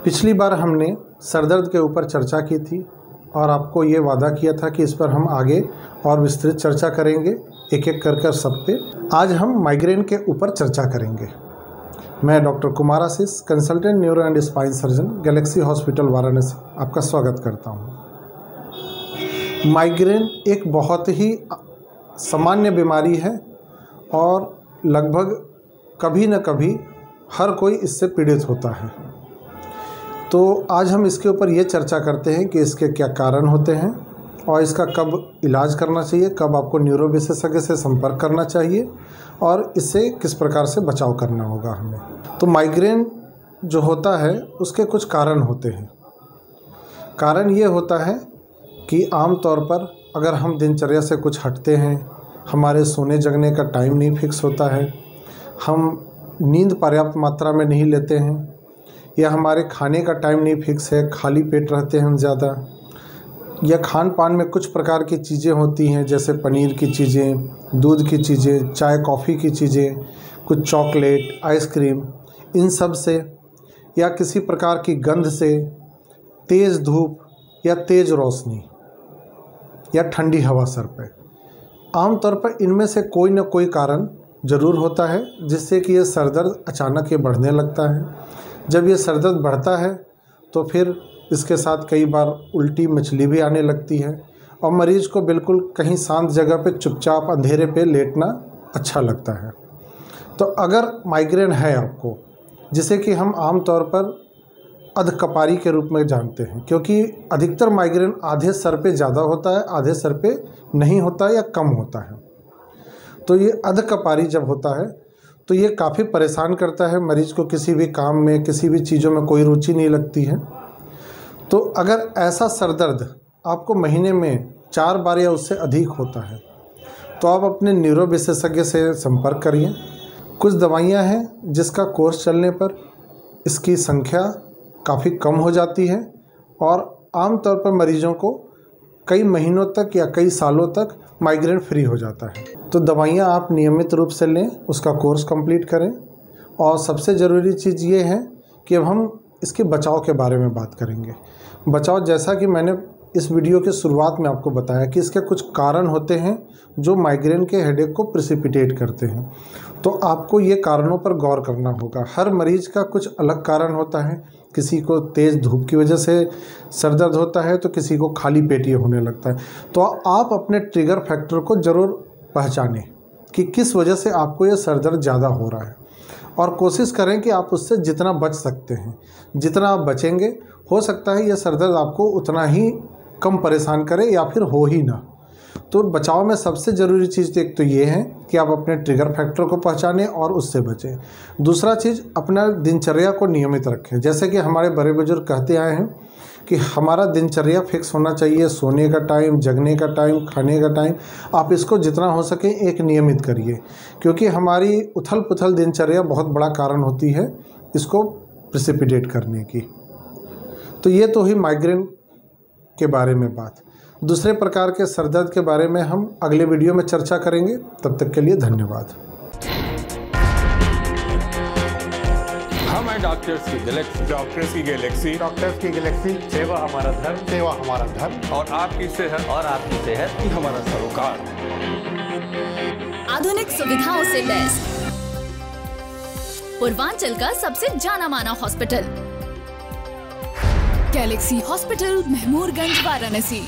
पिछली बार हमने सर दर्द के ऊपर चर्चा की थी और आपको ये वादा किया था कि इस पर हम आगे और विस्तृत चर्चा करेंगे, एक एक कर सब पे। आज हम माइग्रेन के ऊपर चर्चा करेंगे। मैं doctor Kumar Ashish, consultant neuro and spine surgeon, Galaxy hospital Varanasi, आपका स्वागत करता हूँ। माइग्रेन एक बहुत ही सामान्य बीमारी है और लगभग कभी न कभी हर कोई इससे पीड़ित होता है। तो आज हम इसके ऊपर ये चर्चा करते हैं कि इसके क्या कारण होते हैं और इसका कब इलाज करना चाहिए, कब आपको न्यूरो विशेषज्ञ से संपर्क करना चाहिए और इससे किस प्रकार से बचाव करना होगा हमें। तो माइग्रेन जो होता है उसके कुछ कारण होते हैं। कारण ये होता है कि आम तौर पर अगर हम दिनचर्या से कुछ हटते हैं, हमारे सोने जगने का टाइम नहीं फिक्स होता है, हम नींद पर्याप्त मात्रा में नहीं लेते हैं, या हमारे खाने का टाइम नहीं फिक्स है, खाली पेट रहते हैं हम ज़्यादा, या खान पान में कुछ प्रकार की चीज़ें होती हैं जैसे पनीर की चीज़ें, दूध की चीज़ें, चाय कॉफ़ी की चीज़ें, कुछ चॉकलेट, आइसक्रीम, इन सब से, या किसी प्रकार की गंध से, तेज़ धूप या तेज़ रोशनी या ठंडी हवा सर पे। आमतौर पर इनमें से कोई न कोई कारण ज़रूर होता है जिससे कि ये सर दर्द अचानक ये बढ़ने लगता है। जब ये सर दर्द बढ़ता है तो फिर इसके साथ कई बार उल्टी मचली भी आने लगती है और मरीज़ को बिल्कुल कहीं शांत जगह पे चुपचाप अंधेरे पे लेटना अच्छा लगता है। तो अगर माइग्रेन है आपको, जिसे कि हम आम तौर पर अधकपारी के रूप में जानते हैं, क्योंकि अधिकतर माइग्रेन आधे सर पे ज़्यादा होता है, आधे सर पे नहीं होता है या कम होता है। तो ये अधकपारी जब होता है तो ये काफ़ी परेशान करता है मरीज़ को। किसी भी काम में, किसी भी चीज़ों में कोई रुचि नहीं लगती है। तो अगर ऐसा सर दर्द आपको महीने में 4 बार या उससे अधिक होता है तो आप अपने न्यूरो विशेषज्ञ से संपर्क करिए। कुछ दवाइयां हैं जिसका कोर्स चलने पर इसकी संख्या काफ़ी कम हो जाती है और आमतौर पर मरीजों को कई महीनों तक या कई सालों तक माइग्रेन फ्री हो जाता है। तो दवाइयाँ आप नियमित रूप से लें, उसका कोर्स कंप्लीट करें। और सबसे ज़रूरी चीज़ ये है कि अब हम इसके बचाव के बारे में बात करेंगे। बचाव, जैसा कि मैंने इस वीडियो के शुरुआत में आपको बताया कि इसके कुछ कारण होते हैं जो माइग्रेन के हेडेक को प्रिसिपिटेट करते हैं। तो आपको ये कारणों पर गौर करना होगा। हर मरीज़ का कुछ अलग कारण होता है। किसी को तेज़ धूप की वजह से सर दर्द होता है तो किसी को खाली पेट ये होने लगता है। तो आप अपने ट्रिगर फैक्टर को ज़रूर पहचानें कि किस वजह से आपको ये सर दर्द ज़्यादा हो रहा है और कोशिश करें कि आप उससे जितना बच सकते हैं, जितना आप बचेंगे, हो सकता है ये सर दर्द आपको उतना ही कम परेशान करे या फिर हो ही ना। तो बचाव में सबसे ज़रूरी चीज़ एक तो ये है कि आप अपने ट्रिगर फैक्टर को पहचानें और उससे बचें। दूसरा चीज़, अपना दिनचर्या को नियमित रखें। जैसे कि हमारे बड़े बुजुर्ग कहते आए हैं कि हमारा दिनचर्या फिक्स होना चाहिए, सोने का टाइम, जगने का टाइम, खाने का टाइम। आप इसको जितना हो सके एक नियमित करिए, क्योंकि हमारी उथल पुथल दिनचर्या बहुत बड़ा कारण होती है इसको प्रिसिपिटेट करने की। तो ये तो ही माइग्रेन के बारे में बात। दूसरे प्रकार के सर दर्द के बारे में हम अगले वीडियो में चर्चा करेंगे। तब तक के लिए धन्यवाद। हम हैं डॉक्टर्स की गैलेक्सी। डॉक्टर्स की गैलेक्सी। डॉक्टर्स की गैलेक्सी। सेवा हमारा धर्म, सेवा हमारा धर्म और आपकी सेहत ही हमारा सरोकार। आधुनिक सुविधाओं से लैस पूर्वांचल का सबसे जाना माना hospital, Galaxy hospital, Mahmoorganj, Varanasi.